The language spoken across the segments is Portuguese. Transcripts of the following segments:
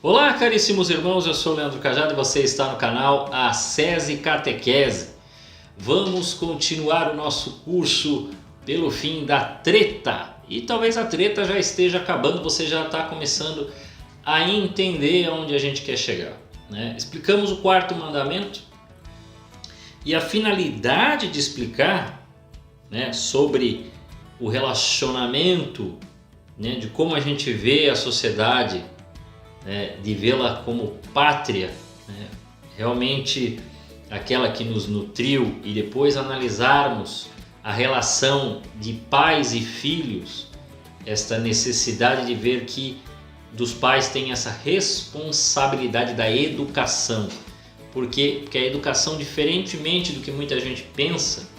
Olá, caríssimos irmãos, eu sou Leandro Cajado e você está no canal Ascese Catequese. Vamos continuar o nosso curso pelo fim da treta. E talvez a treta já esteja acabando, você já está começando a entender aonde a gente quer chegar, né? Explicamos o quarto mandamento e a finalidade de explicar, né, sobre o relacionamento, né, de como a gente vê a sociedade, de vê-la como pátria, né, realmente aquela que nos nutriu, e depois analisarmos a relação de pais e filhos, esta necessidade de ver que dos pais tem essa responsabilidade da educação. Por quê? Porque a educação, diferentemente do que muita gente pensa,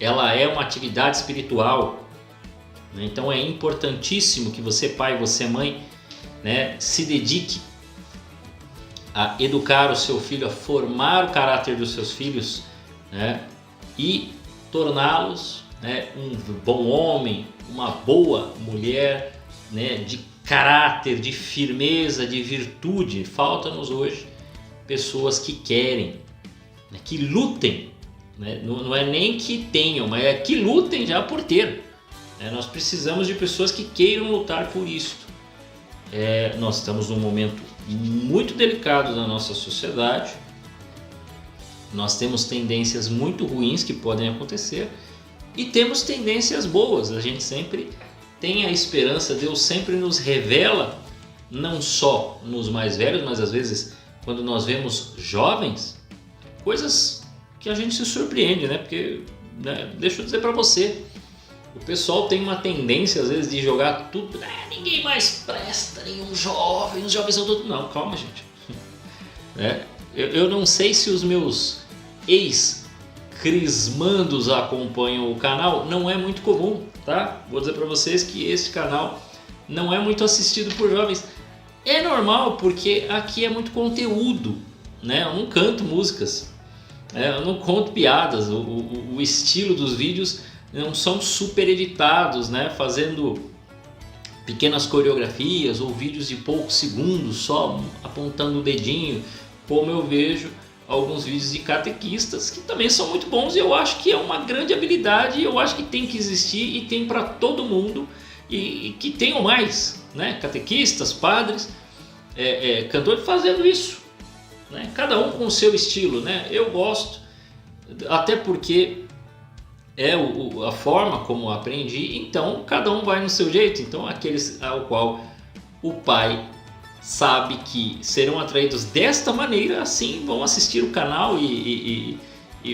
ela é uma atividade espiritual, né? Então é importantíssimo que você, pai, você, mãe, né, se dedique a educar o seu filho, a formar o caráter dos seus filhos, né, e torná-los, né, um bom homem, uma boa mulher, né, de caráter, de firmeza, de virtude. Falta-nos hoje pessoas que querem, né, que lutem, né, não é nem que tenham, mas é que lutem já por ter, né? Nós precisamos de pessoas que queiram lutar por isso. Nós estamos num momento muito delicado da nossa sociedade, nós temos tendências muito ruins que podem acontecer e temos tendências boas. A gente sempre tem a esperança, Deus sempre nos revela, não só nos mais velhos, mas às vezes quando nós vemos jovens, coisas que a gente se surpreende, né? Porque, né, deixa eu dizer para você, o pessoal tem uma tendência às vezes de jogar tudo, ninguém mais presta, nenhum jovem, os jovens são todos... Não, calma, gente. Eu não sei se os meus ex-crismandos acompanham o canal, não é muito comum, tá? Vou dizer para vocês que esse canal não é muito assistido por jovens. É normal, porque aqui é muito conteúdo, né? Eu não canto músicas, eu não conto piadas, o estilo dos vídeos não são super editados, né, fazendo pequenas coreografias ou vídeos de poucos segundos só apontando o dedinho, como eu vejo alguns vídeos de catequistas que também são muito bons, e eu acho que é uma grande habilidade, e eu acho que tem que existir e tem para todo mundo, e que tenham mais, né, catequistas, padres, cantores fazendo isso, né, cada um com o seu estilo, né? Eu gosto, até porque é a forma como aprendi, então cada um vai no seu jeito. Então aqueles ao qual o pai sabe que serão atraídos desta maneira, assim vão assistir o canal e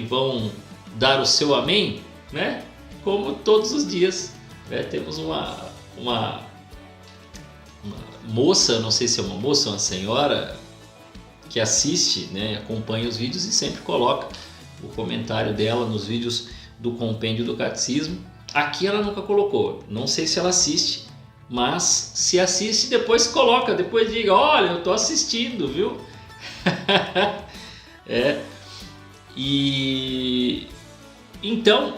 vão dar o seu amém, né? Como todos os dias, né? Temos uma moça, não sei se é uma moça ou uma senhora, que assiste, né? Acompanha os vídeos e sempre coloca o comentário dela nos vídeos do compêndio do catecismo. Aqui ela nunca colocou, não sei se ela assiste, mas se assiste, depois coloca, depois diga, olha, eu tô assistindo, viu? E então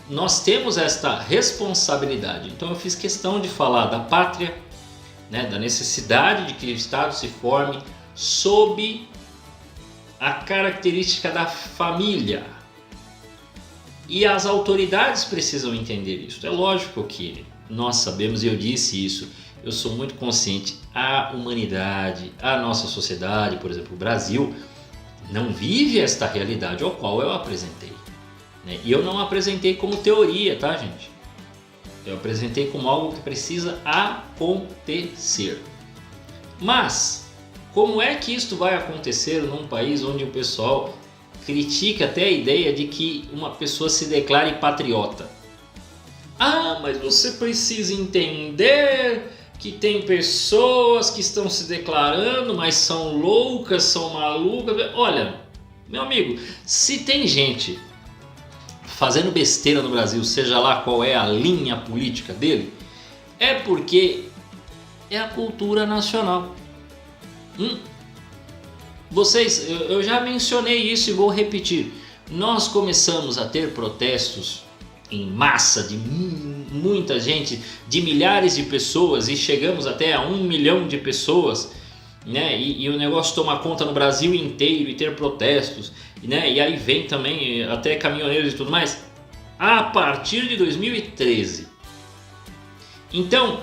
nós temos esta responsabilidade. Então eu fiz questão de falar da pátria, né, da necessidade de que o Estado se forme sob a característica da família. E as autoridades precisam entender isso. É lógico que nós sabemos, e eu disse isso, eu sou muito consciente, a humanidade, a nossa sociedade, por exemplo, o Brasil, não vive esta realidade ao qual eu apresentei, né? E eu não apresentei como teoria, tá, gente? Eu apresentei como algo que precisa acontecer. Mas como é que isto vai acontecer num país onde o pessoal critica até a ideia de que uma pessoa se declare patriota? Ah, mas você precisa entender que tem pessoas que estão se declarando, mas são loucas, são malucas. Olha, meu amigo, se tem gente fazendo besteira no Brasil, seja lá qual é a linha política dele, é porque é a cultura nacional. Vocês, eu já mencionei isso e vou repetir. Nós começamos a ter protestos em massa de muita gente, de milhares de pessoas, e chegamos até a 1 milhão de pessoas, né? E o negócio toma conta no Brasil inteiro e ter protestos, né? E aí vem também até caminhoneiros e tudo mais, a partir de 2013. Então,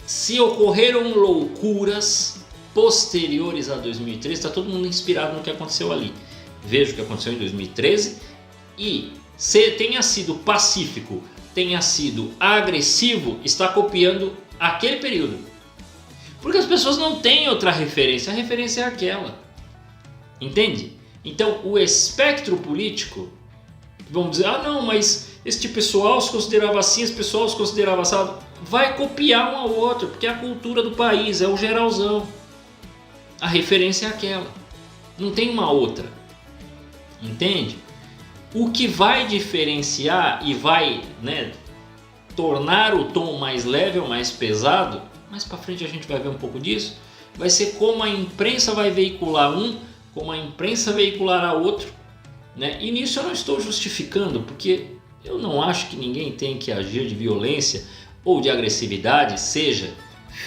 se ocorreram loucuras posteriores a 2013, está todo mundo inspirado no que aconteceu ali. Veja o que aconteceu em 2013 e se tenha sido pacífico, tenha sido agressivo, está copiando aquele período. Porque as pessoas não têm outra referência, a referência é aquela. Entende? Então o espectro político, vamos dizer, não, mas este pessoal se considerava assim, esse pessoal se considerava assado, vai copiar um ao outro, porque é a cultura do país, é o geralzão. A referência é aquela, não tem uma outra. Entende? O que vai diferenciar e vai, né, tornar o tom mais leve ou mais pesado, mais para frente a gente vai ver um pouco disso, vai ser como a imprensa vai veicular um, como a imprensa veiculará outro, né? E nisso eu não estou justificando, porque eu não acho que ninguém tem que agir de violência ou de agressividade, seja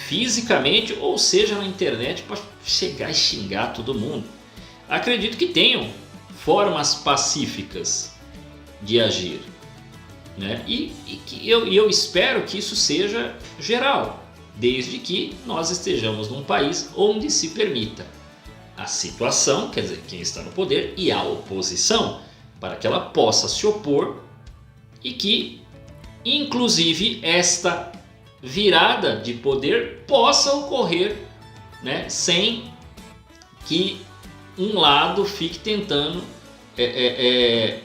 fisicamente ou seja na internet, para chegar e xingar todo mundo. Acredito que tenham formas pacíficas de agir, né? E eu espero que isso seja geral, desde que nós estejamos num país onde se permita a situação, quer dizer, quem está no poder, e a oposição, para que ela possa se opor e que, inclusive, esta virada de poder possa ocorrer, né, sem que um lado fique tentando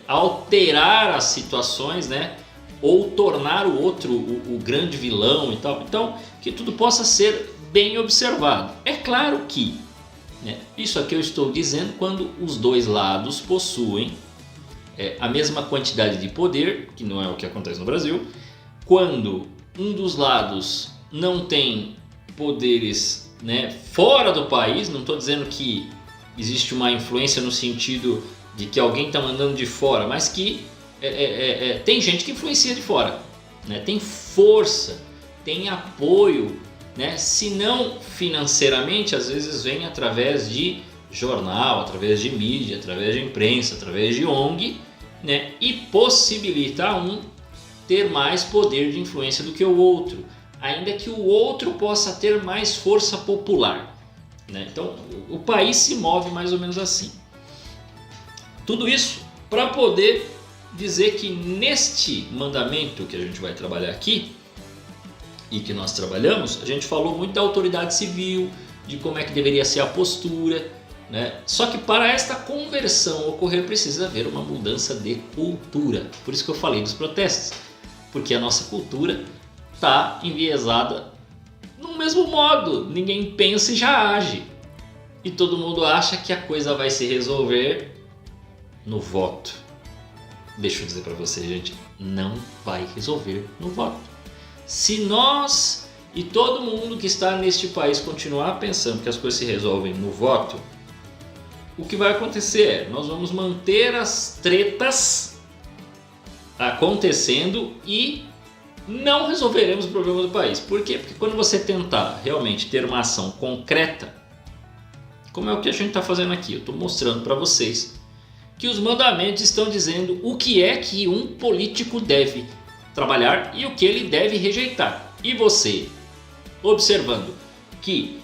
alterar as situações, né, ou tornar o outro o grande vilão e tal. Então, que tudo possa ser bem observado. É claro que, né, isso aqui eu estou dizendo quando os dois lados possuem a mesma quantidade de poder, que não é o que acontece no Brasil, quando um dos lados não tem poderes, né, fora do país. Não estou dizendo que existe uma influência no sentido de que alguém está mandando de fora, mas que tem gente que influencia de fora, né? Tem força, tem apoio, né? Se não financeiramente, às vezes vem através de jornal, através de mídia, através de imprensa, através de ONG, né? E possibilita um ter mais poder de influência do que o outro, ainda que o outro possa ter mais força popular, né? Então o país se move mais ou menos assim. Tudo isso para poder dizer que neste mandamento que a gente vai trabalhar aqui e que nós trabalhamos, a gente falou muito da autoridade civil, de como é que deveria ser a postura, né? Só que para esta conversão ocorrer precisa haver uma mudança de cultura. Por isso que eu falei dos protestos, porque a nossa cultura está enviesada no mesmo modo. Ninguém pensa e já age, e todo mundo acha que a coisa vai se resolver no voto. Deixa eu dizer para você, gente, não vai resolver no voto. Se nós e todo mundo que está neste país continuar pensando que as coisas se resolvem no voto, o que vai acontecer é, nós vamos manter as tretas acontecendo e não resolveremos o problema do país. Por quê? Porque quando você tentar realmente ter uma ação concreta, como é o que a gente está fazendo aqui, eu estou mostrando para vocês que os mandamentos estão dizendo o que é que um político deve trabalhar e o que ele deve rejeitar. E você, observando que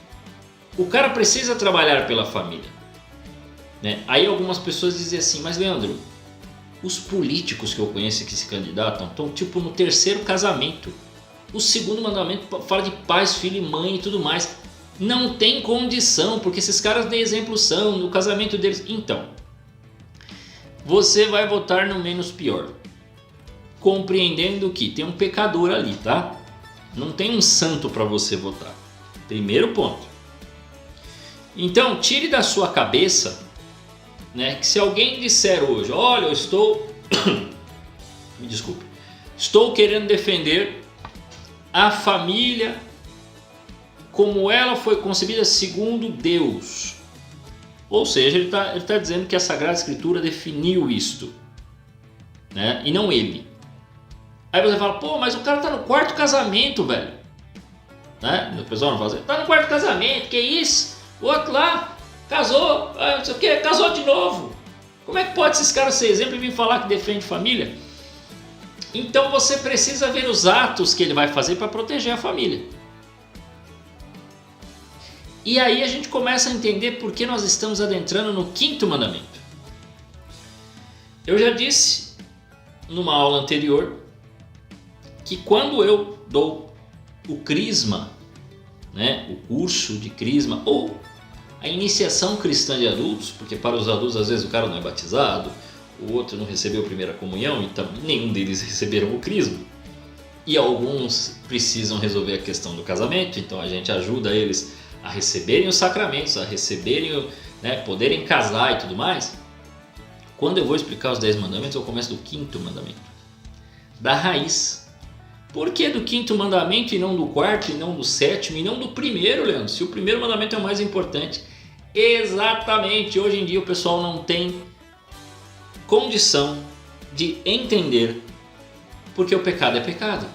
o cara precisa trabalhar pela família, né? Aí algumas pessoas dizem assim, mas Leandro, os políticos que eu conheço que se candidatam estão tipo no terceiro casamento. O segundo mandamento fala de pais, filho e mãe e tudo mais. Não tem condição, porque esses caras de exemplo são no casamento deles. Então, você vai votar no menos pior, compreendendo que tem um pecador ali, tá? Não tem um santo para você votar. Primeiro ponto. Então, tire da sua cabeça, né, que se alguém disser hoje, olha, eu estou me desculpe, estou querendo defender a família como ela foi concebida segundo Deus. Ou seja, ele está dizendo que a Sagrada Escritura definiu isto, né? E não ele. Aí você fala, pô, mas o cara tá no quarto casamento, velho. Né? O pessoal não fala assim, tá no quarto casamento, que isso? O outro lá casou, não sei o que, casou de novo. Como é que pode esses caras ser exemplo e vir falar que defende família? Então você precisa ver os atos que ele vai fazer para proteger a família. E aí a gente começa a entender por que nós estamos adentrando no 5º mandamento. Eu já disse numa aula anterior que quando eu dou o crisma, né, o curso de crisma ou a iniciação cristã de adultos, porque para os adultos às vezes o cara não é batizado, o outro não recebeu a primeira comunhão, então nenhum deles receberam o crisma. E alguns precisam resolver a questão do casamento, então a gente ajuda eles a receberem os sacramentos, a receberem, né, poderem casar e tudo mais. Quando eu vou explicar os 10 mandamentos, eu começo do 5º mandamento, da raiz. Por que do 5º mandamento e não do 4º, e não do 7º, e não do 1º, Leandro? Se o 1º mandamento é o mais importante. Exatamente, hoje em dia o pessoal não tem condição de entender porque o pecado é pecado.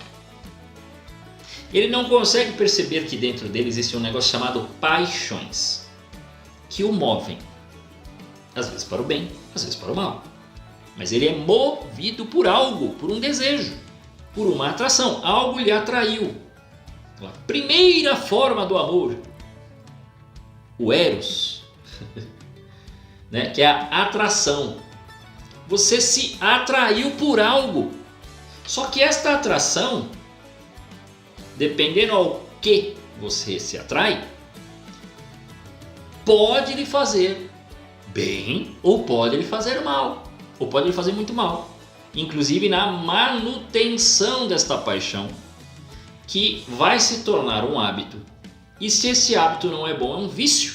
Ele não consegue perceber que dentro dele existe um negócio chamado paixões, que o movem, às vezes para o bem, às vezes para o mal. Mas ele é movido por algo, por um desejo, por uma atração. Algo lhe atraiu. A primeira forma do amor, o eros, né? Que é a atração. Você se atraiu por algo. Só que esta atração, dependendo ao que você se atrai, pode lhe fazer bem ou pode lhe fazer mal, ou pode lhe fazer muito mal. Inclusive na manutenção desta paixão, que vai se tornar um hábito. E se esse hábito não é bom, é um vício.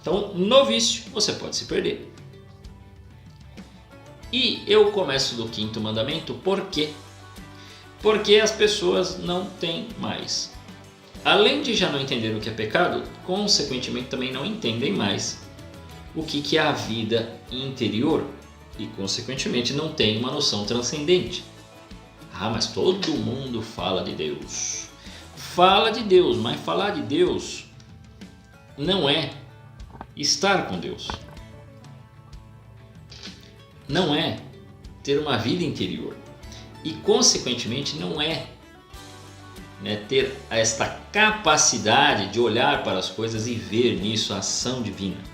Então, no vício, você pode se perder. E eu começo do 5º mandamento, por quê? Porque as pessoas não têm mais. Além de já não entender o que é pecado, consequentemente também não entendem mais o que é a vida interior e, consequentemente, não tem uma noção transcendente. Ah, mas todo mundo fala de Deus. Fala de Deus, mas falar de Deus não é estar com Deus. Não é ter uma vida interior. E, consequentemente, não é, né, ter esta capacidade de olhar para as coisas e ver nisso a ação divina.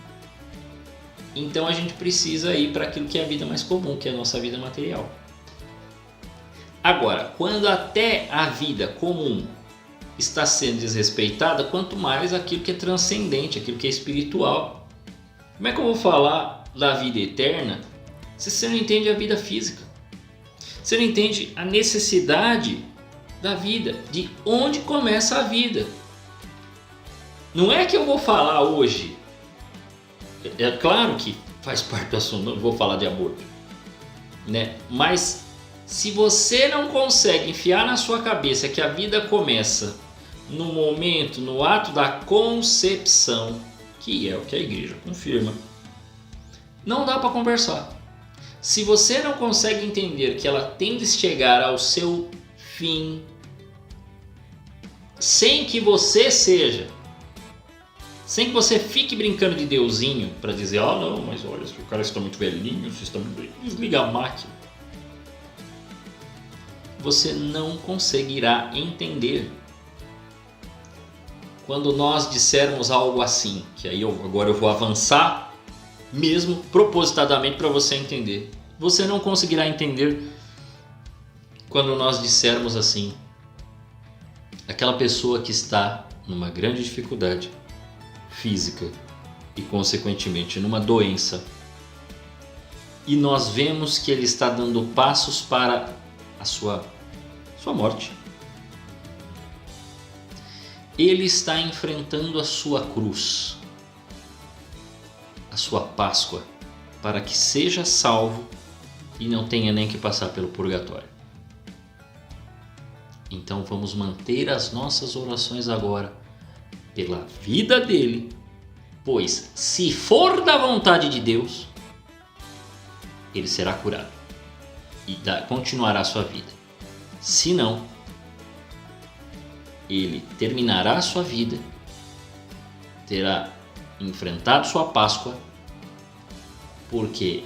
Então a gente precisa ir para aquilo que é a vida mais comum, que é a nossa vida material. Agora, quando até a vida comum está sendo desrespeitada, quanto mais aquilo que é transcendente, aquilo que é espiritual. Como é que eu vou falar da vida eterna se você não entende a vida física? Você não entende a necessidade da vida, de onde começa a vida. Não é que eu vou falar hoje, é claro que faz parte do assunto, não vou falar de aborto, né? Mas se você não consegue enfiar na sua cabeça que a vida começa no momento, no ato da concepção, que é o que a igreja confirma, não dá para conversar. Se você não consegue entender que ela tem de chegar ao seu fim, sem que você seja, sem que você fique brincando de deusinho para dizer, ah não, mas olha, o cara está muito velhinho, vocês estão muito... desliga a máquina. Você não conseguirá entender. Quando nós dissermos algo assim, que aí agora eu vou avançar mesmo propositadamente para você entender. Você não conseguirá entender quando nós dissermos assim, aquela pessoa que está numa grande dificuldade física e consequentemente numa doença, e nós vemos que ele está dando passos para a sua morte. Ele está enfrentando a sua cruz, a sua Páscoa, para que seja salvo e não tenha nem que passar pelo purgatório. Então vamos manter as nossas orações agora pela vida dele, pois se for da vontade de Deus, ele será curado. e continuará a sua vida. Se não, ele terminará a sua vida, terá enfrentado sua Páscoa, porque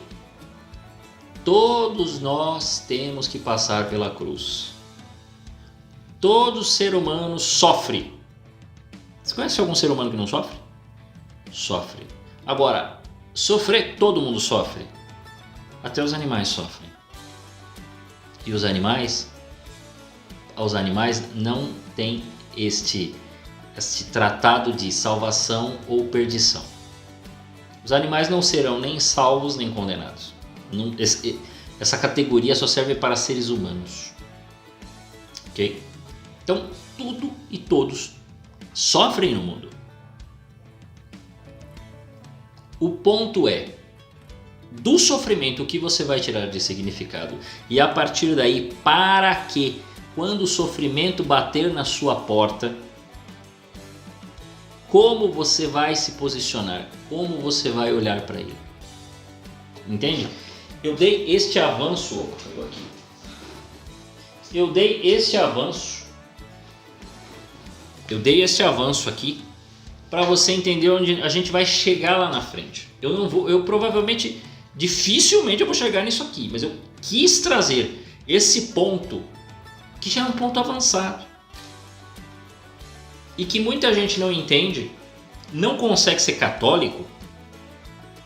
todos nós temos que passar pela cruz. Todo ser humano sofre. Você conhece algum ser humano que não sofre? Sofre. Agora, sofrer, todo mundo sofre. Até os animais sofrem. E os animais não têm este tratado de salvação ou perdição. Os animais não serão nem salvos nem condenados. Essa categoria só serve para seres humanos. Ok? Então, tudo e todos sofrem no mundo. O ponto é, do sofrimento, o que você vai tirar de significado? E a partir daí, para que, quando o sofrimento bater na sua porta, como você vai se posicionar? Como você vai olhar para ele? Entende? Eu dei este avanço. Eu dei este avanço aqui para você entender onde a gente vai chegar lá na frente. Eu provavelmente, dificilmente eu vou chegar nisso aqui, mas eu quis trazer esse ponto que já é um ponto avançado e que muita gente não entende, não consegue ser católico,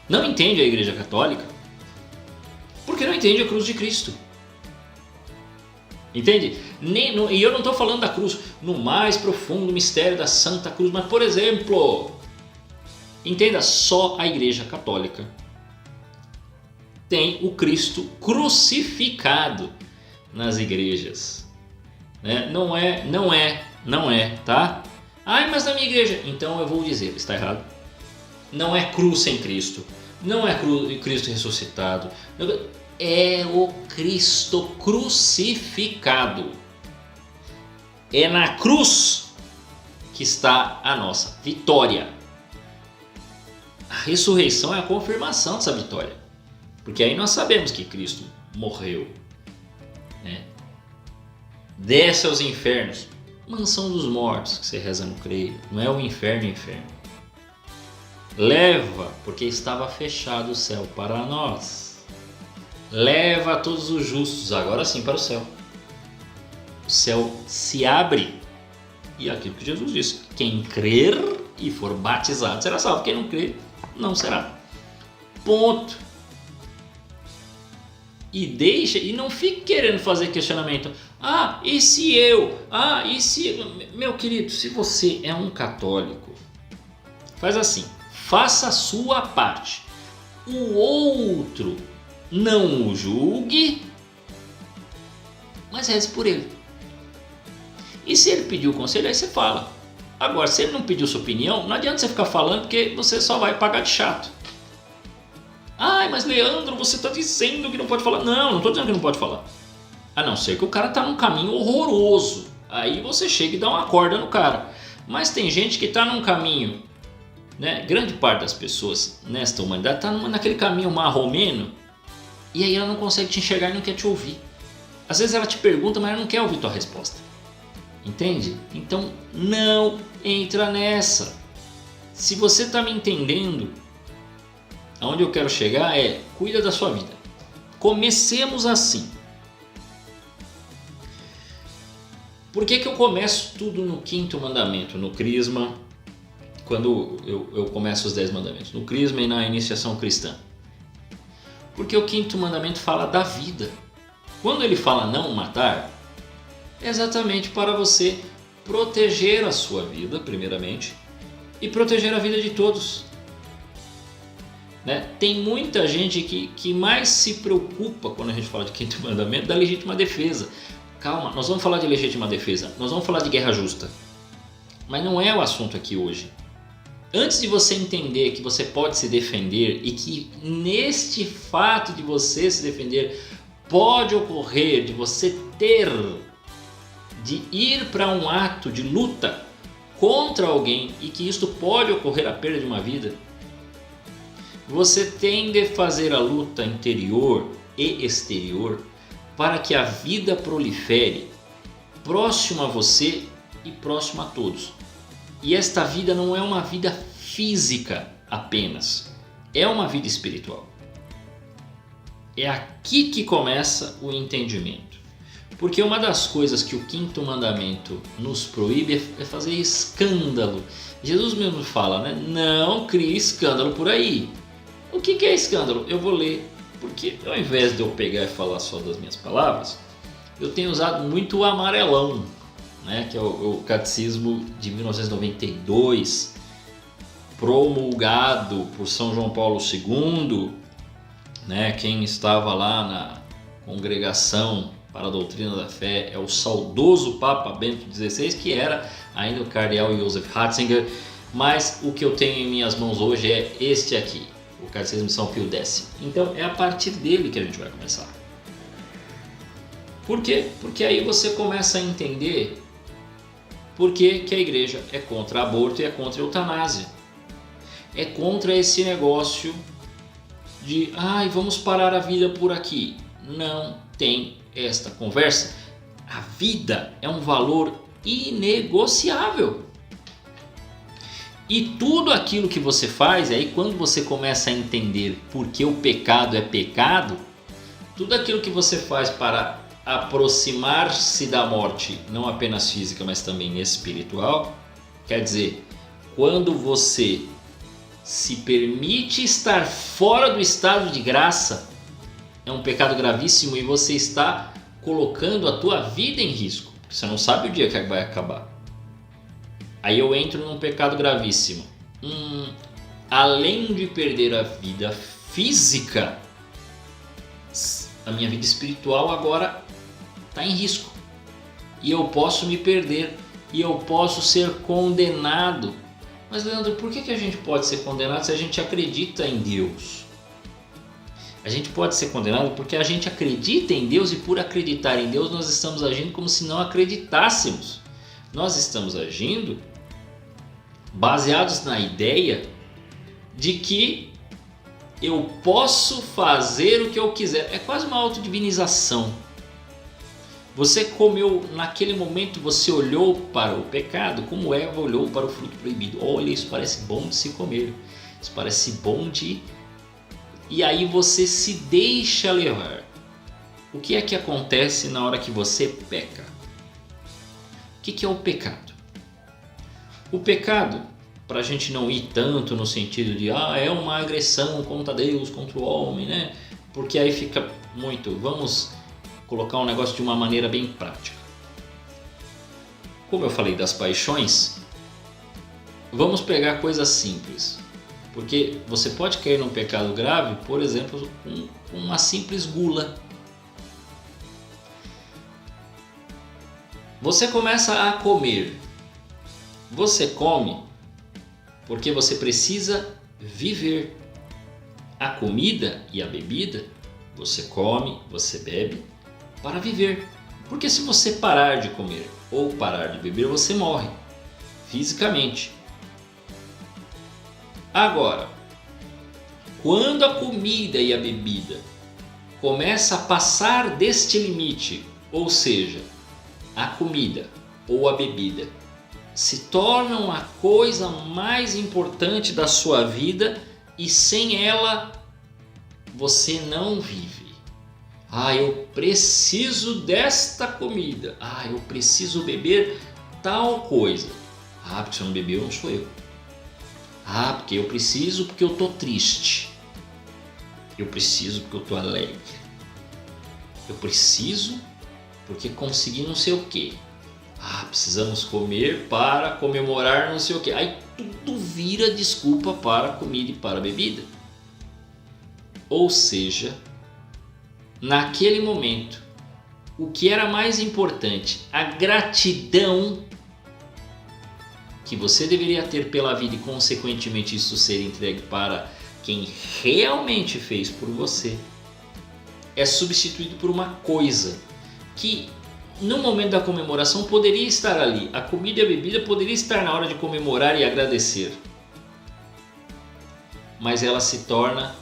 não entende a Igreja Católica, porque não entende a cruz de Cristo. Entende? E eu não estou falando da cruz no mais profundo mistério da Santa Cruz, mas, por exemplo, entenda, só a Igreja Católica tem o Cristo crucificado nas igrejas. Né? Não é, tá? Ai, mas na minha igreja, então eu vou dizer, está errado. Não é cruz sem Cristo, não é Cristo ressuscitado, é o Cristo crucificado. É na cruz que está a nossa vitória. A ressurreição é a confirmação dessa vitória, porque aí nós sabemos que Cristo morreu, né? Desce aos infernos, mansão dos mortos, que você reza no creio, não é o inferno, leva, porque estava fechado o céu para nós. Leva todos os justos, agora sim, para o céu. O céu se abre e aquilo que Jesus disse: quem crer e for batizado será salvo, quem não crer não será. Ponto. E não fique querendo fazer questionamento. Ah, e se eu? Ah, e se... Meu querido, se você é um católico, faz assim, faça a sua parte. O outro não o julgue, mas reze por ele. E se ele pediu o conselho, aí você fala. Agora, se ele não pediu sua opinião, não adianta você ficar falando, porque você só vai pagar de chato. Ai, mas Leandro, você está dizendo que não pode falar. Não estou dizendo que não pode falar. A não ser que o cara está num caminho horroroso. Aí você chega e dá uma corda no cara. Mas tem gente que está num caminho, né? Grande parte das pessoas nesta humanidade está naquele caminho marromeno, e aí ela não consegue te enxergar e não quer te ouvir. Às vezes ela te pergunta, mas ela não quer ouvir tua resposta. Entende? Então não entra nessa. Se você está me entendendo, aonde eu quero chegar é: cuida da sua vida. Comecemos assim. Por que eu começo tudo no quinto mandamento, no crisma, quando eu começo os 10 mandamentos? No crisma e na iniciação cristã. Porque o quinto mandamento fala da vida. Quando ele fala não matar, é exatamente para você proteger a sua vida, primeiramente, e proteger a vida de todos. Né? Tem muita gente que mais se preocupa, quando a gente fala de quinto mandamento, da legítima defesa. Calma, nós vamos falar de legítima defesa, nós vamos falar de guerra justa. Mas não é o assunto aqui hoje. Antes de você entender que você pode se defender e que neste fato de você se defender pode ocorrer de você de ir para um ato de luta contra alguém e que isto pode ocorrer a perda de uma vida, você tem de fazer a luta interior e exterior para que a vida prolifere próximo a você e próximo a todos. E esta vida não é uma vida física apenas, é uma vida espiritual. É aqui que começa o entendimento. Porque uma das coisas que o quinto mandamento nos proíbe é fazer escândalo. Jesus mesmo fala, né? Não crie escândalo por aí. O que é escândalo? Eu vou ler, porque ao invés de eu pegar e falar só das minhas palavras, eu tenho usado muito o amarelão, né? Que é o catecismo de 1992, promulgado por São João Paulo II, né? Quem estava lá na congregação para a doutrina da fé é o saudoso Papa Bento XVI, que era ainda o cardeal Joseph Ratzinger, mas o que eu tenho em minhas mãos hoje é este aqui, o Catecismo de São Pio X. Então é a partir dele que a gente vai começar. Por quê? Porque aí você começa a entender por que a igreja é contra aborto e é contra a eutanásia. É contra esse negócio de vamos parar a vida por aqui. Não tem esta conversa. A vida é um valor inegociável. E tudo aquilo que você faz, aí quando você começa a entender por que o pecado é pecado, tudo aquilo que você faz para aproximar-se da morte, não apenas física, mas também espiritual, quer dizer, quando você se permite estar fora do estado de graça, é um pecado gravíssimo e você está colocando a tua vida em risco. Você não sabe o dia que vai acabar. Aí eu entro num pecado gravíssimo. Além de perder a vida física, a minha vida espiritual agora está em risco. E eu posso me perder. E eu posso ser condenado. Mas Leandro, por que a gente pode ser condenado se a gente acredita em Deus? A gente pode ser condenado porque a gente acredita em Deus e por acreditar em Deus nós estamos agindo como se não acreditássemos. Nós estamos agindo baseados na ideia de que eu posso fazer o que eu quiser. É quase uma autodivinização. Você comeu, naquele momento você olhou para o pecado como Eva olhou para o fruto proibido. Olha, isso parece bom de se comer. Isso parece bom de... E aí você se deixa levar. O que é que acontece na hora que você peca? O que é o pecado? O pecado, para a gente não ir tanto no sentido de é uma agressão contra Deus, contra o homem, né? Porque aí fica muito... Vamos colocar um negócio de uma maneira bem prática. Como eu falei das paixões, vamos pegar coisas simples. Porque você pode cair num pecado grave, por exemplo, com uma simples gula. Você começa a comer. Você come porque você precisa viver. A comida e a bebida, você come, você bebe para viver. Porque se você parar de comer ou parar de beber, você morre fisicamente. Agora, quando a comida e a bebida começa a passar deste limite, ou seja, a comida ou a bebida se tornam a coisa mais importante da sua vida e sem ela você não vive. Eu preciso desta comida. Eu preciso beber tal coisa. Porque se eu não beber, não sou eu. Porque eu preciso porque eu estou triste. Eu preciso porque eu estou alegre. Eu preciso porque consegui não sei o que. Precisamos comer para comemorar não sei o que. Aí tudo vira desculpa para a comida e para a bebida. Ou seja, naquele momento, o que era mais importante, a gratidão que você deveria ter pela vida e consequentemente isso ser entregue para quem realmente fez por você, é substituído por uma coisa que no momento da comemoração poderia estar ali. A comida e a bebida poderia estar na hora de comemorar e agradecer. Mas ela se torna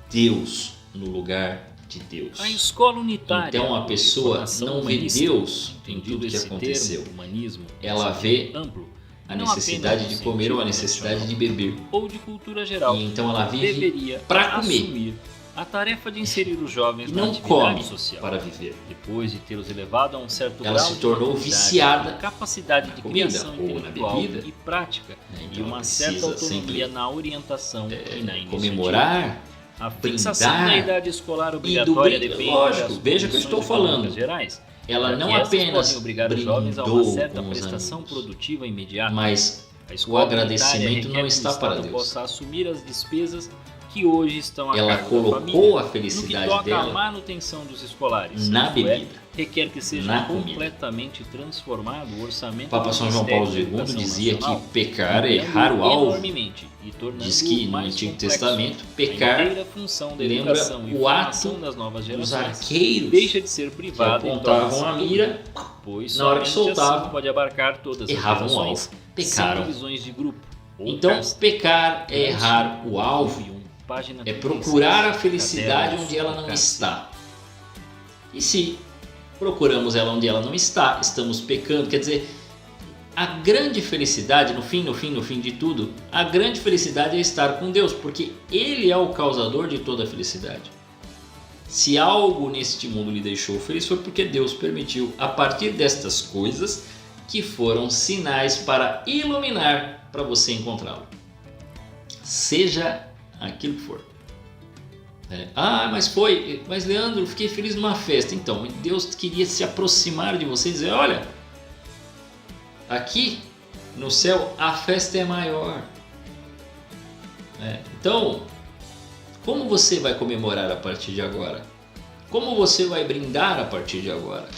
Deus no lugar de Deus. A escola unitária. Então a pessoa não vê Deus em entendido tudo que esse aconteceu. termo, humanismo, Ela vê amplo, a não necessidade apenas de no comer ou a sentido necessidade de nacional beber. ou de cultura geral. E então ela vive deveria para comer assumir a tarefa de inserir os jovens e na não atividade come social. para viver. Depois de tê-los elevado a um certo Ela grau se de tornou maturidade, viciada capacidade de comida criação ou na intelectual bebida. e prática, Então e ela uma precisa certa autonomia sempre, na orientação e na iniciativa. comemorar, A fixação brindar da idade escolar e obrigatória do bem. depende Lógico, das veja que eu estou condições econômicas falando. gerais, Ela já não que essas apenas podem obrigar os jovens a uma brindou certa com os prestação amigos, produtiva imediata. mas A o escola agradecimento unitária não requer está que o para Estado Deus. possa assumir as despesas que hoje estão a Ela cargo da colocou família. a No que felicidade toca à dela manutenção dos escolares, na isto é, bebida, requer que seja na comida. completamente transformado o orçamento Papa do São João Ministério Paulo da II Educação dizia Nacional, que pecar é ampliando errar o alvo. enormemente e tornando Diz que no mais Antigo complexo Testamento, a pecar inteira função da lembra educação e o formação ato das novas dos gerações. arqueiros Deixa de ser que privado e apontavam torna-se a público, mira, pois na hora que somente soltavam, assim pode abarcar todas as erravam o gerações, alvo, pecaram. sem divisões de grupo. ou Então, casta. pecar é errar o alvo, Página é 36, procurar a felicidade cadernos, onde ela não casta. está. E se procuramos ela onde ela não está, estamos pecando. Quer dizer, a grande felicidade, no fim de tudo, a grande felicidade é estar com Deus, porque Ele é o causador de toda a felicidade. Se algo neste mundo lhe deixou feliz, foi porque Deus permitiu, a partir destas coisas, que foram sinais para iluminar para você encontrá-lo. Seja aquilo que for. Mas Leandro, fiquei feliz numa festa. Então, Deus queria se aproximar de você e dizer, olha, aqui no céu a festa é maior. Então, como você vai comemorar a partir de agora? Como você vai brindar a partir de agora?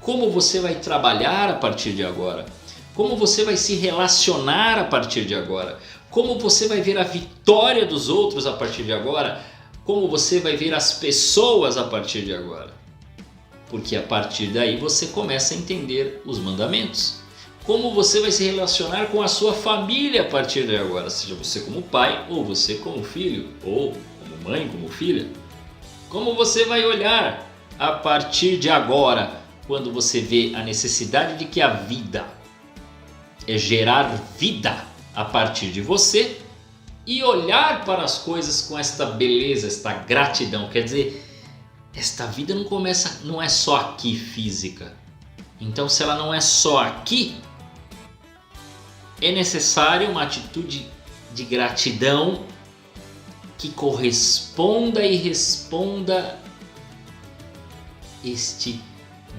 Como você vai trabalhar a partir de agora? Como você vai se relacionar a partir de agora? Como você vai ver a vitória dos outros a partir de agora? Como você vai ver as pessoas a partir de agora? Porque a partir daí você começa a entender os mandamentos. Como você vai se relacionar com a sua família a partir de agora? Seja você como pai, ou você como filho, ou como mãe, como filha. Como você vai olhar a partir de agora, quando você vê a necessidade de que a vida é gerar vida a partir de você e olhar para as coisas com esta beleza, esta gratidão. Quer dizer, esta vida não é só aqui física. Então, se ela não é só aqui, é necessária uma atitude de gratidão que corresponda e responda este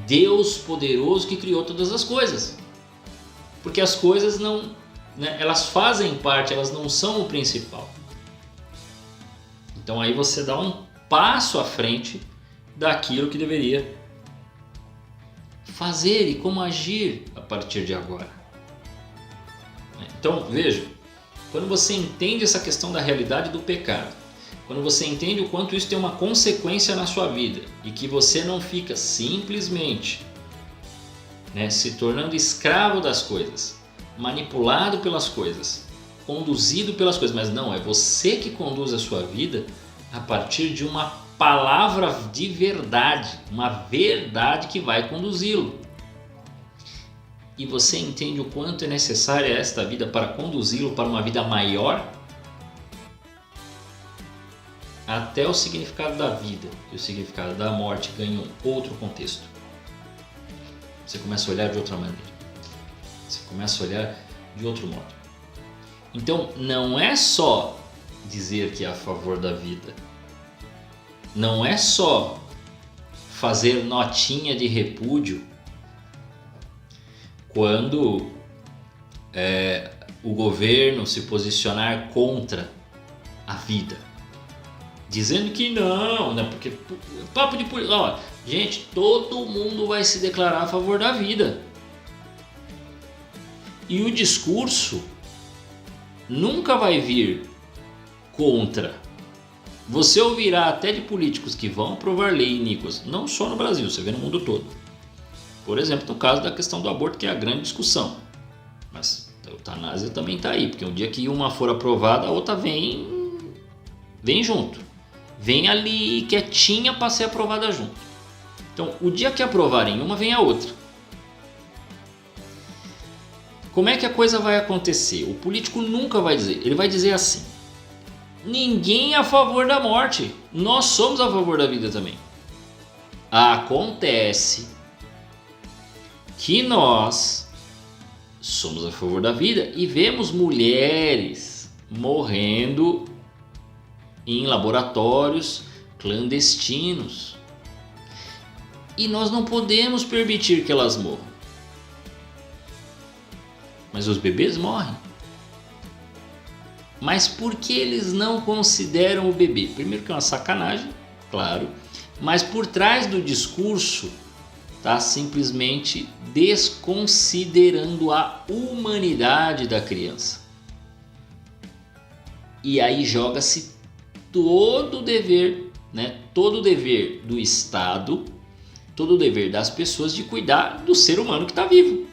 Deus poderoso que criou todas as coisas. Porque as coisas não, elas fazem parte, elas não são o principal. Então aí você dá um passo à frente daquilo que deveria fazer e como agir a partir de agora. Então veja, quando você entende essa questão da realidade do pecado, quando você entende o quanto isso tem uma consequência na sua vida e que você não fica simplesmente se tornando escravo das coisas, manipulado pelas coisas, conduzido pelas coisas, mas não, é você que conduz a sua vida a partir de uma palavra de verdade, uma verdade que vai conduzi-lo. E você entende o quanto é necessária esta vida para conduzi-lo para uma vida maior, até o significado da vida e o significado da morte ganham outro contexto. Você começa a olhar de outra maneira. Você começa a olhar de outro modo. Então, não é só dizer que é a favor da vida. Não é só fazer notinha de repúdio quando o governo se posicionar contra a vida. Dizendo que não, porque papo de política. Gente, todo mundo vai se declarar a favor da vida. E o discurso nunca vai vir contra. Você ouvirá até de políticos que vão aprovar lei iníquas, não só no Brasil, você vê no mundo todo. Por exemplo, no caso da questão do aborto, que é a grande discussão. Mas a eutanásia também está aí, porque um dia que uma for aprovada, a outra vem junto. vem ali quietinha para ser aprovada junto. Então, o dia que aprovarem uma, vem a outra. Como é que a coisa vai acontecer? O político nunca vai dizer, ele vai dizer assim: ninguém é a favor da morte, nós somos a favor da vida também. Acontece que nós somos a favor da vida e vemos mulheres morrendo em laboratórios clandestinos. E nós não podemos permitir que elas morram. Mas os bebês morrem. Mas por que eles não consideram o bebê? Primeiro que é uma sacanagem, claro. Mas por trás do discurso está simplesmente desconsiderando a humanidade da criança. E aí joga-se todo o dever, né? Todo o dever do Estado, todo o dever das pessoas de cuidar do ser humano que está vivo.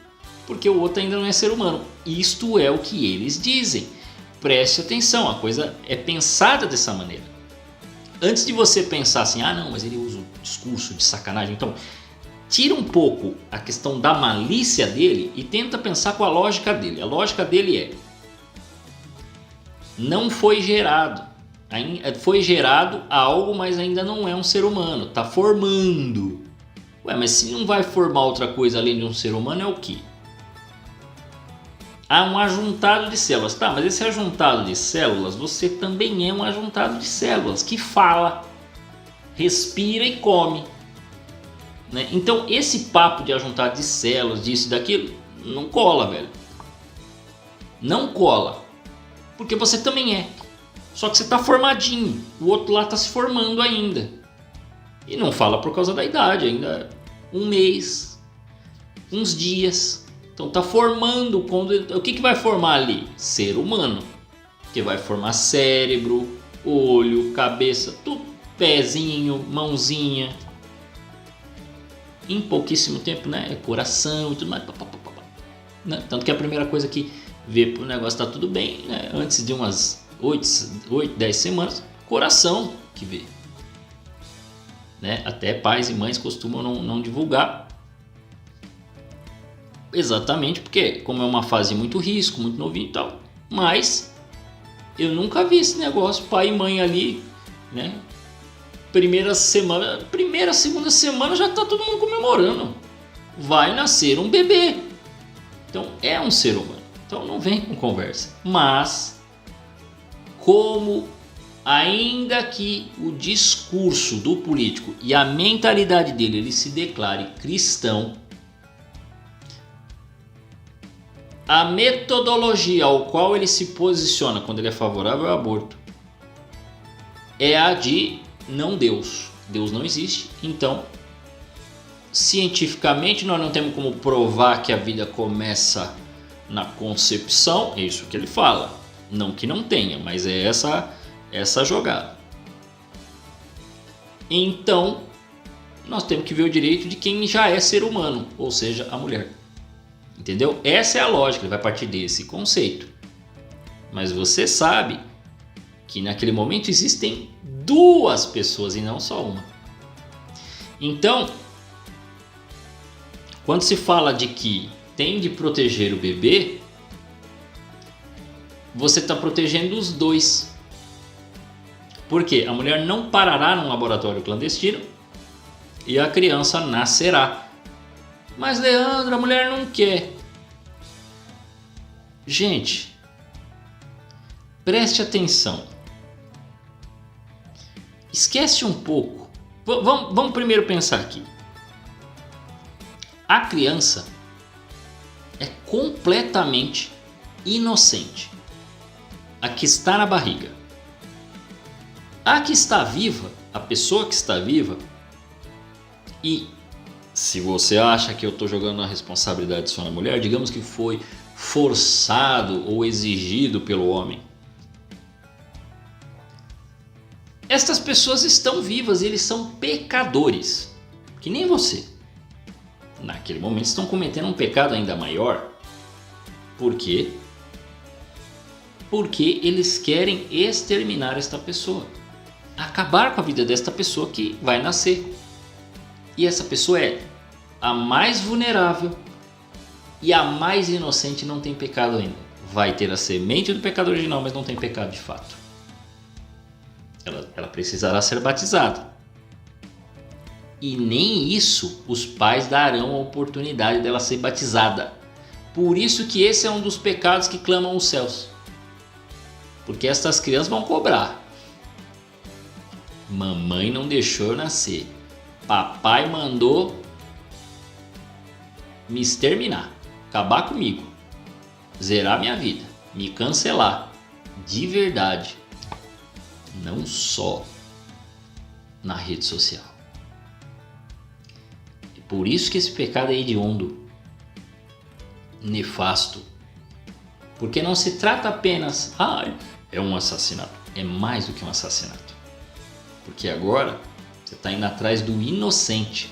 Porque o outro ainda não é ser humano. Isto é o que eles dizem. Preste atenção, a coisa é pensada dessa maneira. Antes de você pensar assim, ah não, mas ele usa o discurso de sacanagem. Então, tira um pouco a questão da malícia dele e tenta pensar com a lógica dele. A lógica dele é: não foi gerado. Foi gerado algo, mas ainda não é um ser humano. Está formando. Ué, mas se não vai formar outra coisa além de um ser humano, é o quê? Há um ajuntado de células. Tá, mas esse ajuntado de células, você também é um ajuntado de células que fala, respira e come. Né? Então esse papo de ajuntado de células, disso e daquilo, não cola, velho. Não cola. Porque você também é. Só que você está formadinho. O outro lá está se formando ainda. E não fala por causa da idade, ainda um mês, uns dias. Então está formando. O que vai formar ali? Ser humano. Que vai formar cérebro, olho, cabeça, tudo, pezinho, mãozinha. Em pouquíssimo tempo, né? Coração e tudo mais. Né? Tanto que a primeira coisa que vê pro negócio tá tudo bem, né? Antes de umas 8, 10 semanas, coração que vê. Né? Até pais e mães costumam não divulgar. Exatamente porque, como é uma fase muito risco, muito novinho e tal. Mas eu nunca vi esse negócio, pai e mãe ali, né? Segunda semana já tá todo mundo comemorando. Vai nascer um bebê. Então é um ser humano. Então não vem com conversa. Mas como ainda que o discurso do político e a mentalidade dele ele se declare cristão, a metodologia ao qual ele se posiciona quando ele é favorável ao aborto é a de não Deus. Deus não existe. Então, cientificamente, nós não temos como provar que a vida começa na concepção. É isso que ele fala. Não que não tenha, mas é essa jogada. Então, nós temos que ver o direito de quem já é ser humano, ou seja, a mulher. Entendeu? Essa é a lógica, ele vai partir desse conceito. Mas você sabe que naquele momento existem duas pessoas e não só uma. Então, quando se fala de que tem de proteger o bebê, você está protegendo os dois. Porque a mulher não parará num laboratório clandestino e a criança nascerá. Mas Leandro, a mulher não quer. Gente, preste atenção. Esquece um pouco. Vamos primeiro pensar aqui. A criança é completamente inocente. A que está na barriga. A que está viva, a pessoa que está viva, e se você acha que eu estou jogando a responsabilidade só na mulher, digamos que foi forçado ou exigido pelo homem. Estas pessoas estão vivas e eles são pecadores, que nem você. Naquele momento estão cometendo um pecado ainda maior. Por quê? Porque eles querem exterminar esta pessoa. A acabar com a vida desta pessoa que vai nascer. E essa pessoa é a mais vulnerável e a mais inocente, não tem pecado ainda. Vai ter a semente do pecado original, mas não tem pecado de fato. Ela precisará ser batizada. E nem isso os pais darão a oportunidade dela ser batizada. Por isso que esse é um dos pecados que clamam os céus. Porque estas crianças vão cobrar. Mamãe não deixou eu nascer. Papai mandou me exterminar, acabar comigo, zerar minha vida, me cancelar. De verdade. Não só na rede social. É por isso que esse pecado é hediondo, nefasto. Porque não se trata apenas, é um assassinato. É mais do que um assassinato. Porque agora você está indo atrás do inocente,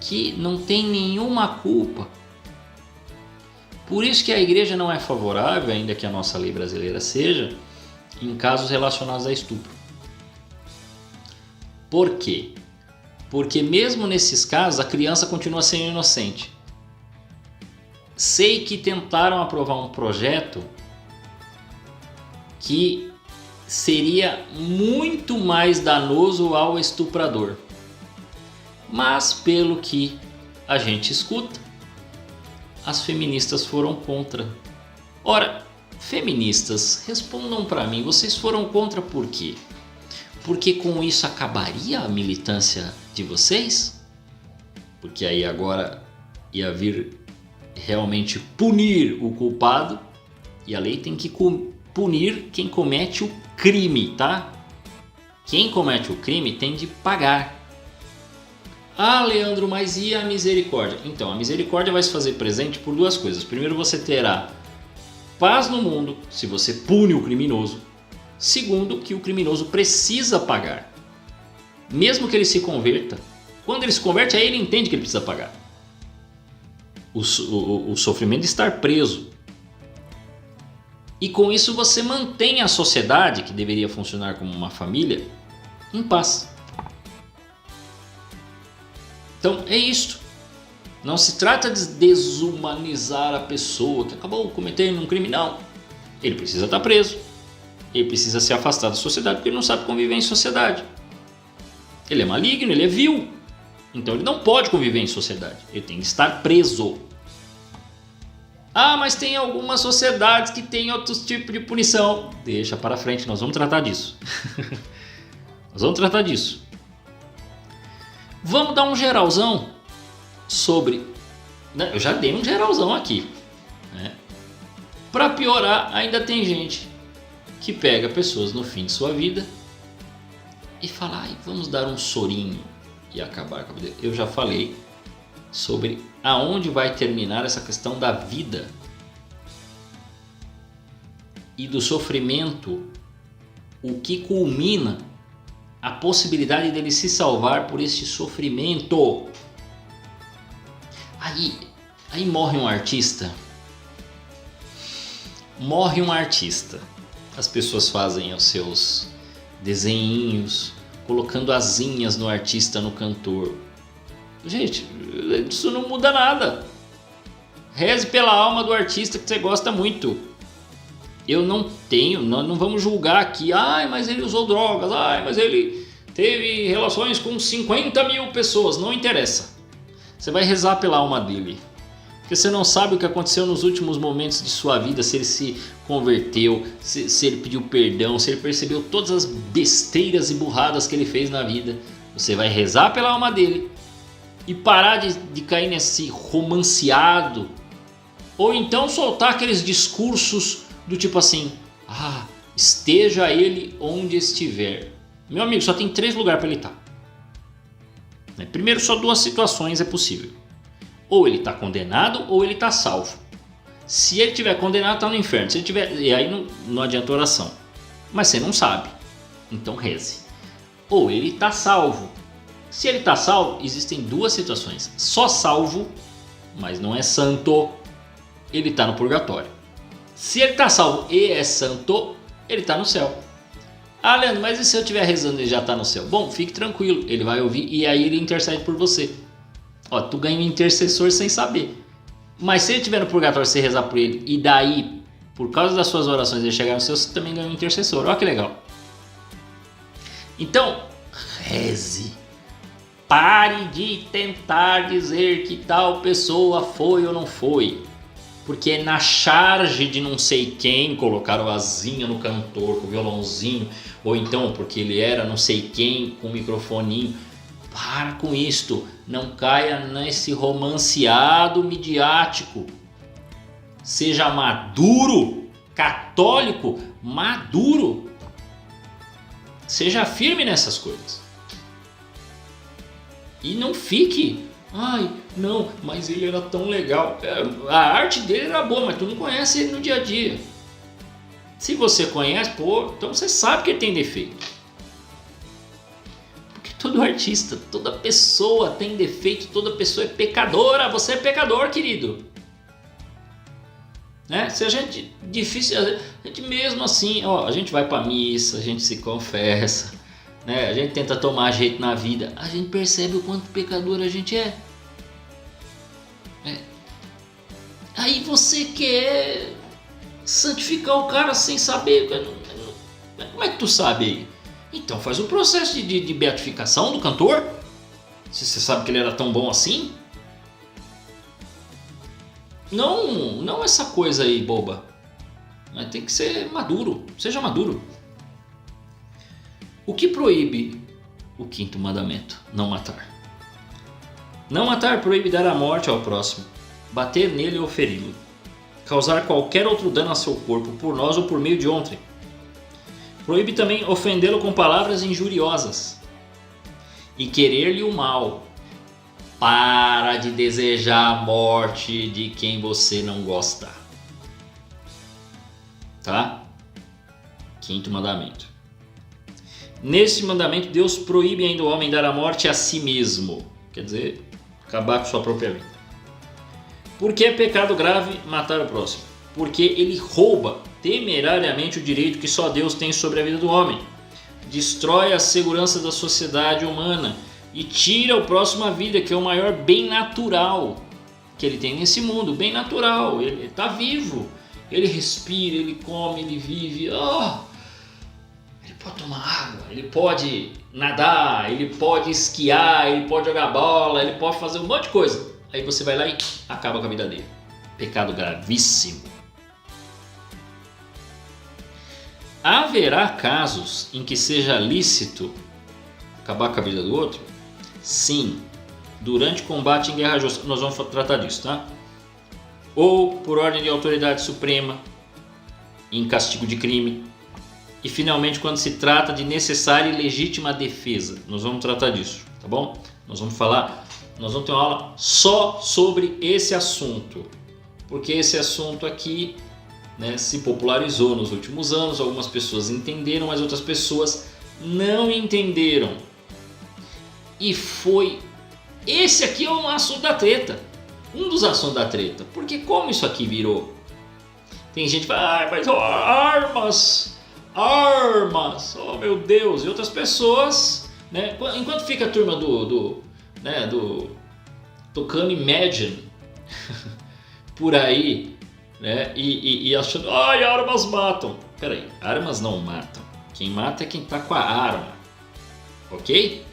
que não tem nenhuma culpa. Por isso que a igreja não é favorável, ainda que a nossa lei brasileira seja, em casos relacionados a estupro. Por quê? Porque mesmo nesses casos a criança continua sendo inocente. Sei que tentaram aprovar um projeto que seria muito mais danoso ao estuprador. Mas pelo que a gente escuta, as feministas foram contra. Ora, feministas, respondam para mim, vocês foram contra por quê? Porque com isso acabaria a militância de vocês? Porque aí agora ia vir realmente punir o culpado, e a lei tem que punir quem comete o crime, tá? Quem comete o crime tem de pagar. Leandro, mas e a misericórdia? Então, a misericórdia vai se fazer presente por duas coisas. Primeiro, você terá paz no mundo se você pune o criminoso. Segundo, que o criminoso precisa pagar. Mesmo que ele se converta. Quando ele se converte, aí ele entende que ele precisa pagar. O sofrimento de estar preso. E com isso você mantém a sociedade, que deveria funcionar como uma família, em paz. Então é isto. Não se trata de desumanizar a pessoa que acabou cometendo um crime, não. Ele precisa estar preso. Ele precisa se afastar da sociedade porque ele não sabe conviver em sociedade. Ele é maligno, ele é vil. Então ele não pode conviver em sociedade. Ele tem que estar preso. Mas tem algumas sociedades que têm outros tipos de punição. Deixa para frente, nós vamos tratar disso. Nós vamos tratar disso. Vamos dar um geralzão sobre... Eu já dei um geralzão aqui. Né? Para piorar, ainda tem gente que pega pessoas no fim de sua vida e fala, vamos dar um sorinho e acabar com a vida. Eu já falei sobre aonde vai terminar essa questão da vida e do sofrimento, o que culmina a possibilidade dele se salvar por este sofrimento. Aí morre um artista. Morre um artista. As pessoas fazem os seus desenhinhos, colocando asinhas no artista, no cantor. Gente, isso não muda nada. Reze pela alma do artista que você gosta muito. Nós não vamos julgar aqui, mas ele usou drogas, mas ele teve relações com 50 mil pessoas. Não interessa. Você vai rezar pela alma dele. Porque você não sabe o que aconteceu nos últimos momentos de sua vida, se ele se converteu, se ele pediu perdão, se ele percebeu todas as besteiras e burradas que ele fez na vida. Você vai rezar pela alma dele e parar de cair nesse romanceado. Ou então soltar aqueles discursos do tipo assim, esteja ele onde estiver. Meu amigo, só tem 3 lugares para ele estar. Primeiro, só 2 situações é possível. Ou ele está condenado ou ele está salvo. Se ele estiver condenado, está no inferno. Se ele tiver, e aí não adianta oração. Mas você não sabe. Então reze. Ou ele está salvo. Se ele está salvo, existem 2 situações. Só salvo, mas não é santo, ele está no purgatório. Se ele está salvo e é santo, ele está no céu. Ah, Leandro, mas e se eu estiver rezando e ele já está no céu? Bom, fique tranquilo, ele vai ouvir e aí ele intercede por você. Ó, tu ganha um intercessor sem saber. Mas se ele estiver no purgatório, você rezar por ele e daí, por causa das suas orações, ele chegar no céu, você também ganha um intercessor. Olha que legal. Então, reze. Pare de tentar dizer que tal pessoa foi ou não foi. Porque é na charge de não sei quem colocaram asinha no cantor com o violãozinho. Ou então porque ele era não sei quem com o microfoninho. Para com isto. Não caia nesse romanceado midiático. Seja maduro, católico, maduro. Seja firme nessas coisas. E não fique, ai, não, mas ele era tão legal. A arte dele era boa, mas tu não conhece ele no dia a dia. Se você conhece, pô, então você sabe que ele tem defeito. Porque todo artista, toda pessoa tem defeito, toda pessoa é pecadora. Você é pecador, querido. Né? Se a gente difícil, a gente mesmo assim, ó, a gente vai pra missa, a gente se confessa, né? A gente tenta tomar jeito na vida, a gente percebe o quanto pecador a gente é. Aí você quer santificar o cara sem saber. Como é que tu sabe aí? Então faz um processo de beatificação do cantor. Se você sabe que ele era tão bom assim. Não essa coisa aí boba. Tem que ser maduro. Seja maduro. O que proíbe o 5º mandamento? Não matar. Não matar proíbe dar a morte ao próximo, bater nele ou feri-lo, causar qualquer outro dano a seu corpo por nós ou por meio de outrem. Proíbe também ofendê-lo com palavras injuriosas e querer-lhe o mal. Para de desejar a morte de quem você não gosta. Tá? 5º mandamento. Neste mandamento, Deus proíbe ainda o homem dar a morte a si mesmo. Quer dizer, acabar com sua própria vida. Por que é pecado grave matar o próximo? Porque ele rouba temerariamente o direito que só Deus tem sobre a vida do homem. Destrói a segurança da sociedade humana e tira o próximo a vida, que é o maior bem natural que ele tem nesse mundo. Bem natural, ele está vivo. Ele respira, ele come, ele vive. Ele pode tomar água, ele pode nadar, ele pode esquiar, ele pode jogar bola, ele pode fazer um monte de coisa. Aí você vai lá e acaba com a vida dele. Pecado gravíssimo. Haverá casos em que seja lícito acabar com a vida do outro? Sim. Durante combate em guerra justa, nós vamos tratar disso, tá? Ou por ordem de autoridade suprema, em castigo de crime. E finalmente quando se trata de necessária e legítima defesa. Nós vamos tratar disso, tá bom? Nós vamos ter uma aula só sobre esse assunto. Porque esse assunto aqui, né, se popularizou nos últimos anos. Algumas pessoas entenderam, mas outras pessoas não entenderam. E foi... Esse aqui é um assunto da treta. Um dos assuntos da treta. Porque como isso aqui virou? Tem gente que fala, mas armas, oh meu Deus. E outras pessoas, né? Enquanto fica a turma do tocando Imagine por aí, né? E achando, armas matam. Peraí, armas não matam. Quem mata é quem tá com a arma. Ok?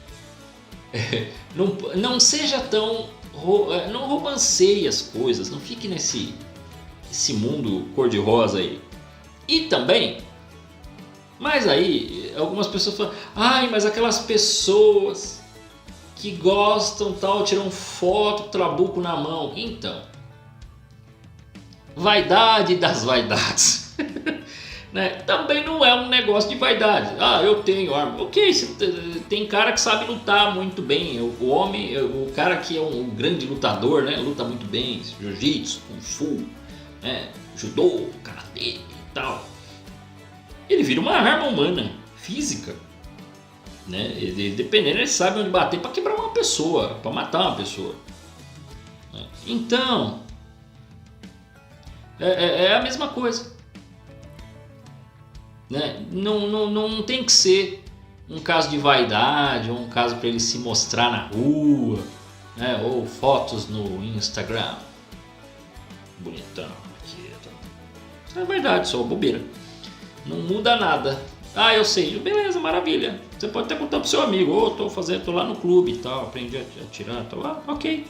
Não seja tão... Não romanceie as coisas. Não fique nesse mundo cor-de-rosa aí. E também... Mas aí, algumas pessoas falam... mas aquelas pessoas que gostam tal, tiram foto, trabuco na mão. Então... Vaidade das vaidades. Né? Também não é um negócio de vaidade. Eu tenho arma. Ok, tem cara que sabe lutar muito bem. O homem, o cara que é um grande lutador, né? Luta muito bem. Jiu-jitsu, kung fu, né? Judô, karatê e tal. Ele vira uma arma humana, física. Né? Dependendo, ele sabe onde bater para quebrar uma pessoa, para matar uma pessoa. Né? Então, é a mesma coisa. né? Não tem que ser um caso de vaidade ou um caso para ele se mostrar na rua, né? Ou fotos no Instagram. Bonitão aqui. É verdade, só bobeira. Não muda nada. Ah, eu sei. Beleza, maravilha. Você pode até contar pro seu amigo. Tô lá no clube e tal. Aprendi a atirar. Ok.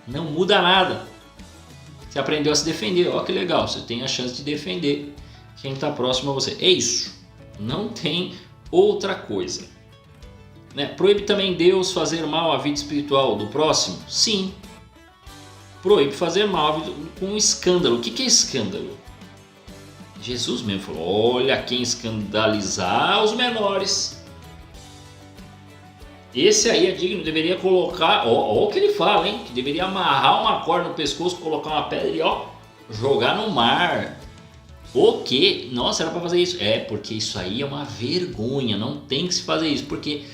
Não muda nada. Você aprendeu a se defender. Ó, que legal. Você tem a chance de defender quem está próximo a você. É isso. Não tem outra coisa. Né? Proíbe também Deus fazer mal à vida espiritual do próximo? Sim. Proíbe fazer mal com escândalo. O que é escândalo? Jesus mesmo falou, olha, quem escandalizar os menores. Esse aí é digno, deveria colocar, ó o que ele fala, hein? Que deveria amarrar uma corda no pescoço, colocar uma pedra e jogar no mar. O quê? Nossa, era pra fazer isso. É, porque isso aí é uma vergonha, não tem que se fazer isso. Por quê?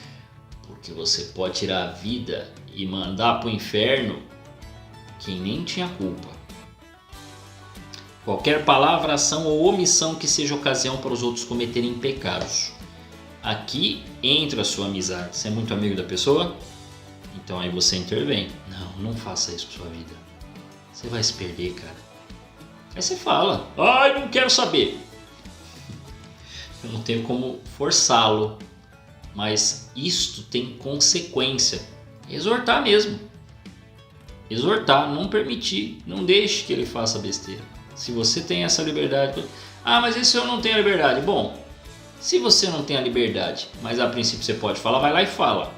Porque você pode tirar a vida e mandar pro inferno quem nem tinha culpa. Qualquer palavra, ação ou omissão que seja ocasião para os outros cometerem pecados. Aqui entra a sua amizade. Você é muito amigo da pessoa? Então aí você intervém. Não faça isso com sua vida. Você vai se perder, cara. Aí você fala, não quero saber. Eu não tenho como forçá-lo. Mas isto tem consequência. Exortar mesmo. Exortar, não permitir. Não deixe que ele faça besteira. Se você tem essa liberdade... mas esse eu não tenho a liberdade. Bom, se você não tem a liberdade, mas a princípio você pode falar, vai lá e fala.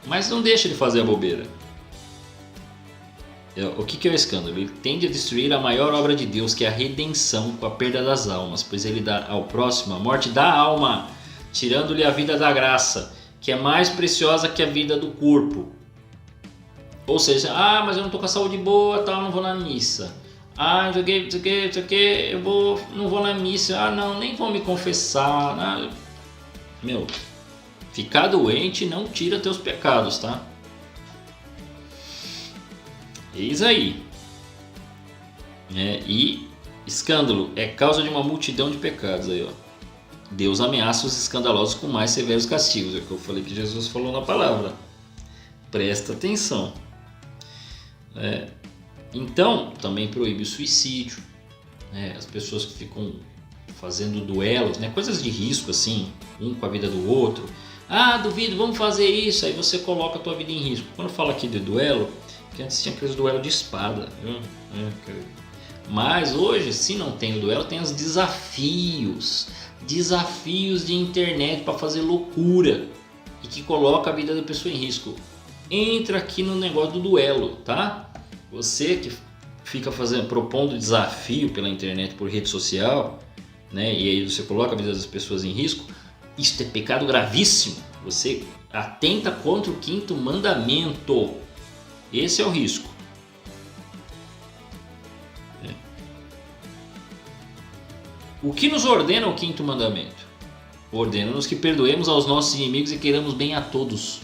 Mas não deixa ele fazer a bobeira. O que é o escândalo? Ele tende a destruir a maior obra de Deus, que é a redenção com a perda das almas, pois ele dá ao próximo a morte da alma, tirando-lhe a vida da graça, que é mais preciosa que a vida do corpo. Ou seja, mas eu não estou com a saúde boa, não vou na missa. Não sei o que, não vou na missa, nem vou me confessar. Meu, ficar doente não tira teus pecados, tá? Eis aí. E escândalo é causa de uma multidão de pecados aí, ó. Deus ameaça os escandalosos com mais severos castigos. É o que eu falei que Jesus falou na palavra. Presta atenção. Então, também proíbe o suicídio, né? As pessoas que ficam fazendo duelos, né? Coisas de risco assim, um com a vida do outro. Duvido, vamos fazer isso. Aí você coloca a tua vida em risco. Quando eu falo aqui de duelo, que antes tinha aqueles duelos de espada. Mas hoje, se não tem o duelo, tem os desafios. Desafios de internet para fazer loucura e que coloca a vida da pessoa em risco. Entra aqui no negócio do duelo, tá? Você que fica propondo desafio pela internet, por rede social, né? E aí você coloca a vida das pessoas em risco. Isso é pecado gravíssimo. Você atenta contra o 5º mandamento. Esse é o risco. O que nos ordena o 5º mandamento? Ordena-nos que perdoemos aos nossos inimigos e queiramos bem a todos.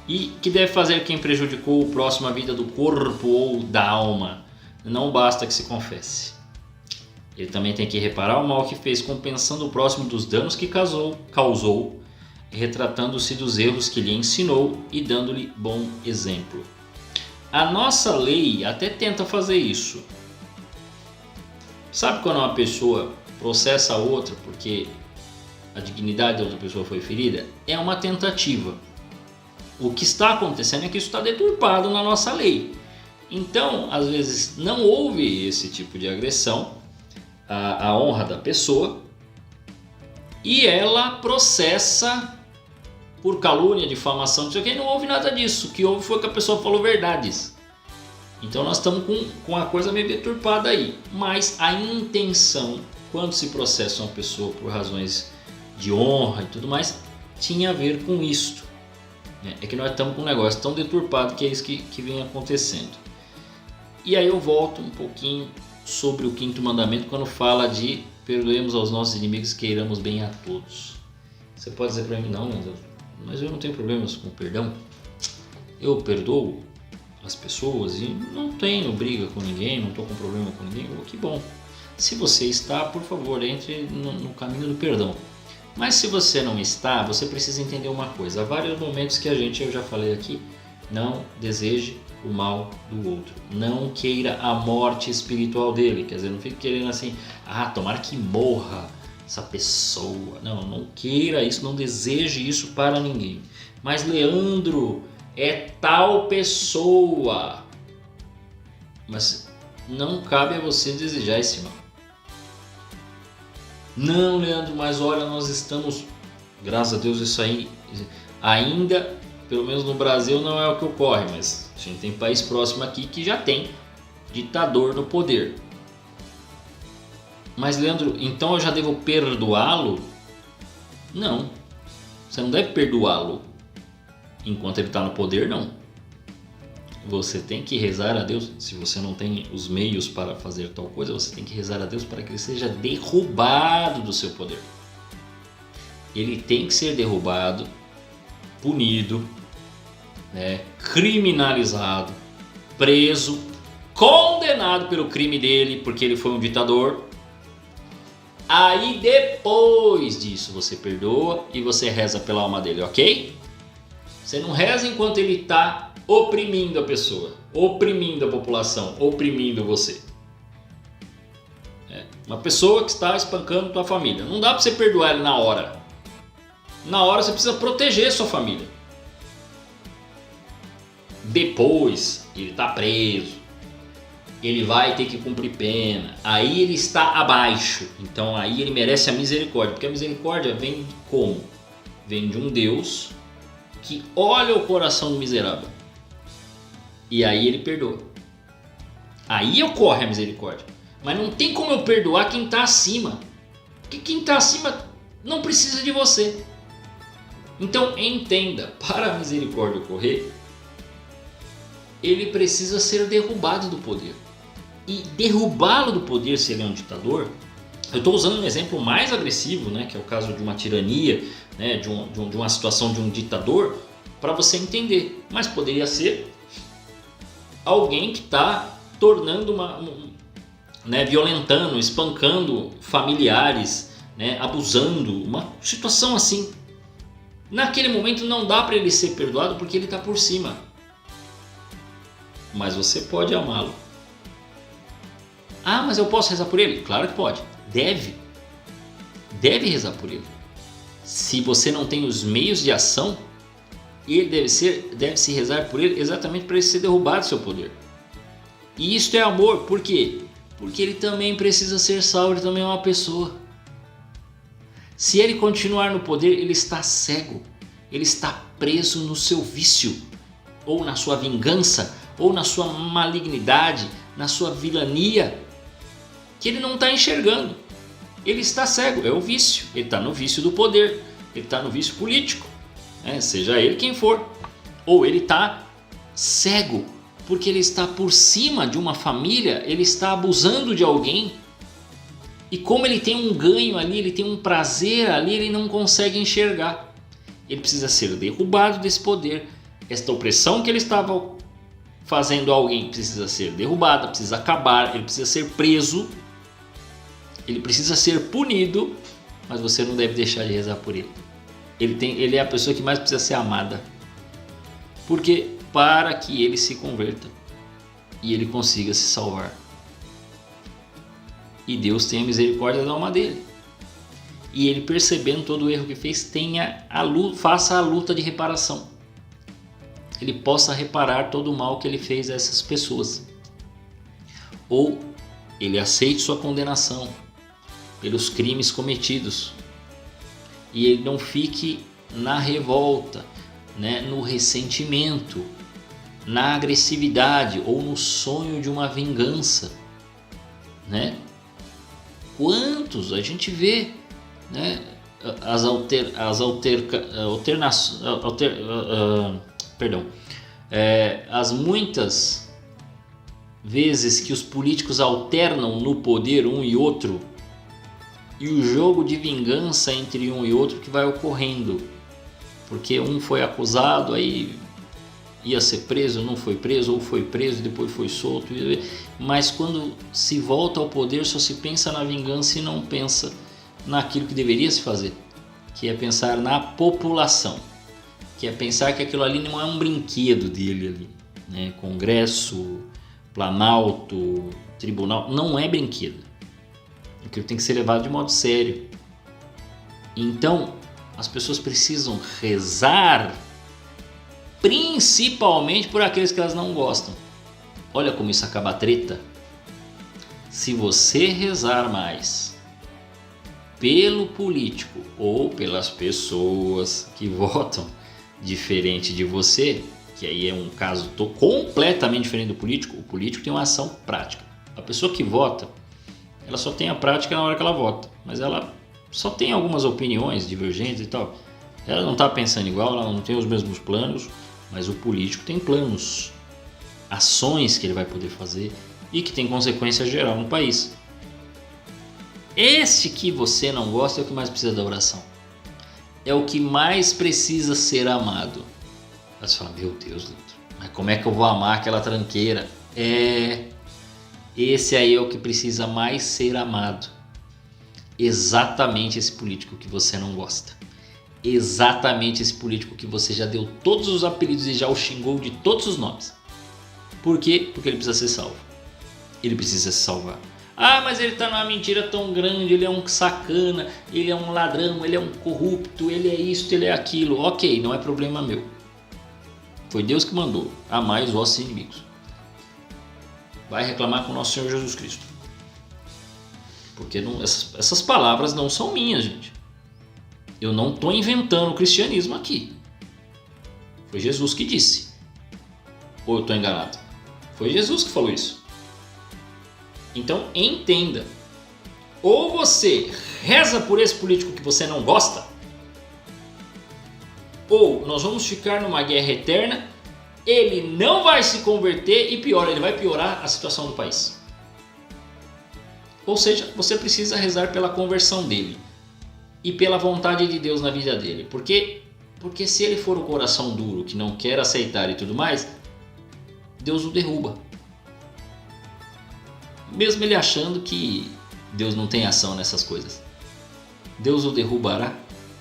E que deve fazer quem prejudicou o próximo a vida do corpo ou da alma? Não basta que se confesse. Ele também tem que reparar o mal que fez, compensando o próximo dos danos que causou, retratando-se dos erros que lhe ensinou e dando-lhe bom exemplo. A nossa lei até tenta fazer isso. Sabe quando uma pessoa processa a outra porque a dignidade da outra pessoa foi ferida? É uma tentativa. O que está acontecendo é que isso está deturpado na nossa lei. Então, às vezes, não houve esse tipo de agressão à honra da pessoa e ela processa por calúnia, difamação, não sei o que, não houve nada disso. O que houve foi que a pessoa falou verdades. Então nós estamos com a coisa meio deturpada aí. Mas a intenção, quando se processa uma pessoa por razões de honra e tudo mais, tinha a ver com isto. É que nós estamos com um negócio tão deturpado que é isso que vem acontecendo. E aí eu volto um pouquinho sobre o 5º mandamento quando fala de perdoemos aos nossos inimigos e queiramos bem a todos. Você pode dizer para mim, não, mas eu não tenho problemas com perdão. Eu perdoo as pessoas e não tenho briga com ninguém, não estou com problema com ninguém. Que bom. Se você está, por favor, entre no caminho do perdão. Mas se você não está, você precisa entender uma coisa. Há vários momentos que eu já falei aqui, não deseje o mal do outro. Não queira a morte espiritual dele. Quer dizer, não fique querendo assim, tomara que morra essa pessoa. Não queira isso, não deseje isso para ninguém. Mas Leandro é tal pessoa. Mas não cabe a você desejar esse mal. Não, Leandro, mas olha, nós estamos, graças a Deus, isso aí ainda, pelo menos no Brasil, não é o que ocorre, mas a gente tem país próximo aqui que já tem ditador no poder. Mas, Leandro, então eu já devo perdoá-lo? Não, você não deve perdoá-lo enquanto ele está no poder, não. Você tem que rezar a Deus, se você não tem os meios para fazer tal coisa, você tem que rezar a Deus para que ele seja derrubado do seu poder. Ele tem que ser derrubado, punido, criminalizado, preso, condenado pelo crime dele, porque ele foi um ditador. Aí depois disso você perdoa e você reza pela alma dele, ok? Você não reza enquanto ele está oprimindo a pessoa, oprimindo a população, oprimindo você. Uma pessoa que está espancando tua família, não dá para você perdoar ele na hora. Na hora você precisa proteger sua família. Depois ele está preso, ele vai ter que cumprir pena, aí ele está abaixo, então aí ele merece a misericórdia, porque a misericórdia vem de como? Vem de um Deus que olha o coração do miserável. E aí ele perdoa. Aí ocorre a misericórdia. Mas não tem como eu perdoar quem está acima. Porque quem está acima não precisa de você. Então entenda, para a misericórdia ocorrer, ele precisa ser derrubado do poder. E derrubá-lo do poder, se ele é um ditador, eu estou usando um exemplo mais agressivo, que é o caso de uma tirania, de uma situação de um ditador, para você entender. Mas poderia ser alguém que está tornando violentando, espancando familiares, abusando, uma situação assim. Naquele momento não dá para ele ser perdoado porque ele está por cima. Mas você pode amá-lo. Mas eu posso rezar por ele? Claro que pode. Deve rezar por ele. Se você não tem os meios de ação, ele deve-se rezar por ele exatamente para ele ser derrubado do seu poder. E isto é amor, por quê? Porque ele também precisa ser salvo, ele também é uma pessoa. Se ele continuar no poder, ele está cego, ele está preso no seu vício, ou na sua vingança, ou na sua malignidade, na sua vilania, que ele não está enxergando. Ele está cego, é o vício, ele está no vício do poder, ele está no vício político. Seja ele quem for, ou ele está cego porque ele está por cima de uma família, ele está abusando de alguém, e como ele tem um ganho ali, ele tem um prazer ali, ele não consegue enxergar. Ele precisa ser derrubado desse poder. Esta opressão que ele estava fazendo a alguém precisa ser derrubada, precisa acabar, ele precisa ser preso, ele precisa ser punido, mas você não deve deixar de rezar por ele. Ele é a pessoa que mais precisa ser amada. Porque para que ele se converta e ele consiga se salvar. E Deus tenha misericórdia da alma dele. E ele, percebendo todo o erro que fez, faça a luta de reparação. Ele possa reparar todo o mal que ele fez a essas pessoas. Ou ele aceite sua condenação pelos crimes cometidos. E ele não fique na revolta, no ressentimento, na agressividade ou no sonho de uma vingança. Quantos a gente vê as muitas vezes que os políticos alternam no poder um e outro, e o jogo de vingança entre um e outro que vai ocorrendo, porque um foi acusado, aí ia ser preso, não foi preso, ou foi preso e depois foi solto. Mas quando se volta ao poder, só se pensa na vingança e não pensa naquilo que deveria se fazer, que é pensar na população, que é pensar que aquilo ali não é um brinquedo dele ali, né? Congresso, Planalto, Tribunal, não é brinquedo. Aquilo tem que ser levado de modo sério. Então, as pessoas precisam rezar, principalmente por aqueles que elas não gostam. Olha como isso acaba a treta. Se você rezar mais pelo político ou pelas pessoas que votam diferente de você, que aí é um caso completamente diferente do político, o político tem uma ação prática. A pessoa que vota, ela só tem a prática na hora que ela vota, mas ela só tem algumas opiniões divergentes e tal. Ela não está pensando igual, ela não tem os mesmos planos, mas o político tem planos, ações que ele vai poder fazer e que tem consequência geral no país. Esse que você não gosta é o que mais precisa da oração. É o que mais precisa ser amado. Aí você fala, meu Deus, Lito, mas como é que eu vou amar aquela tranqueira? Esse aí é o que precisa mais ser amado. Exatamente esse político que você não gosta. Exatamente esse político que você já deu todos os apelidos e já o xingou de todos os nomes. Por quê? Porque ele precisa ser salvo. Ele precisa se salvar. Ah, mas ele está numa mentira tão grande, ele é um sacana, ele é um ladrão, ele é um corrupto, ele é isso, ele é aquilo. Ok, não é problema meu. Foi Deus que mandou. Amai os vossos inimigos. Vai reclamar com o nosso Senhor Jesus Cristo. Porque essas palavras não são minhas, gente. Eu não estou inventando o cristianismo aqui. Foi Jesus que disse. Ou eu estou enganado? Foi Jesus que falou isso. Então entenda. Ou você reza por esse político que você não gosta, ou nós vamos ficar numa guerra eterna, ele não vai se converter e pior, ele vai piorar a situação do país. Ou seja, você precisa rezar pela conversão dele e pela vontade de Deus na vida dele. Porque se ele for o coração duro, que não quer aceitar e tudo mais, Deus o derruba. Mesmo ele achando que Deus não tem ação nessas coisas. Deus o derrubará,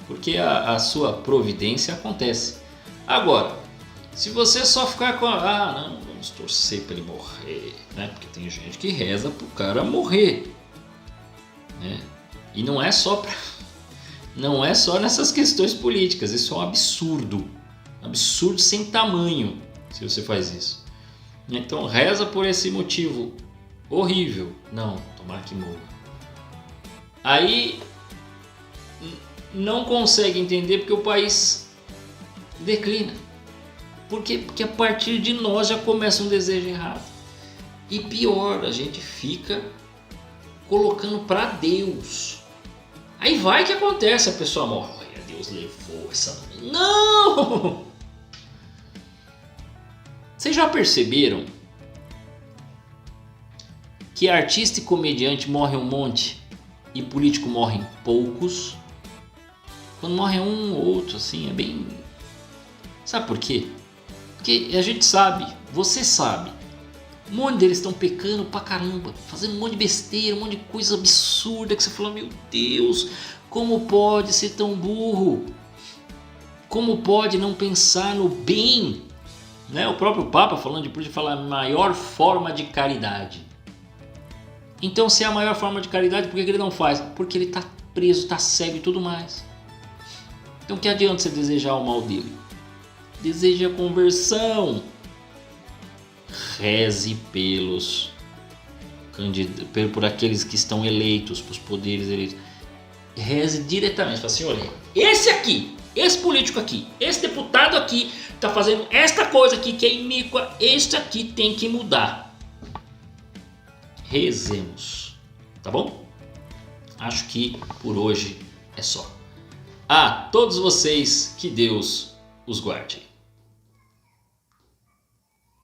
porque a sua providência acontece. Agora, se você só ficar com não, vamos torcer para ele morrer, né? Porque tem gente que reza para o cara morrer, né? E não é só nessas questões políticas. Isso é um absurdo sem tamanho se você faz isso. Então reza por esse motivo horrível. Não, tomara que morra. Aí não consegue entender porque o país declina. Por quê? Porque a partir de nós já começa um desejo errado. E pior, a gente fica colocando para Deus. Aí vai que acontece, a pessoa morre. Olha, Deus levou essa... Não! Vocês já perceberam que artista e comediante morre um monte e político morrem poucos? Quando morre um ou outro, assim, é bem... Sabe por quê? Porque a gente sabe, você sabe, um monte deles estão pecando pra caramba, fazendo um monte de besteira, um monte de coisa absurda que você fala, meu Deus, como pode ser tão burro? Como pode não pensar no bem? Né? O próprio Papa falando depois de falar a maior forma de caridade. Então, se é a maior forma de caridade, por que ele não faz? Porque ele está preso, está cego e tudo mais. Então, que adianta você desejar o mal dele? Deseja conversão. Reze por aqueles que estão eleitos, por os poderes eleitos. Reze diretamente. Fala assim, olha, esse aqui, esse político aqui, esse deputado aqui está fazendo esta coisa aqui que é iníqua, este aqui tem que mudar. Rezemos, tá bom? Acho que por hoje é só. A todos vocês, que Deus os guarde.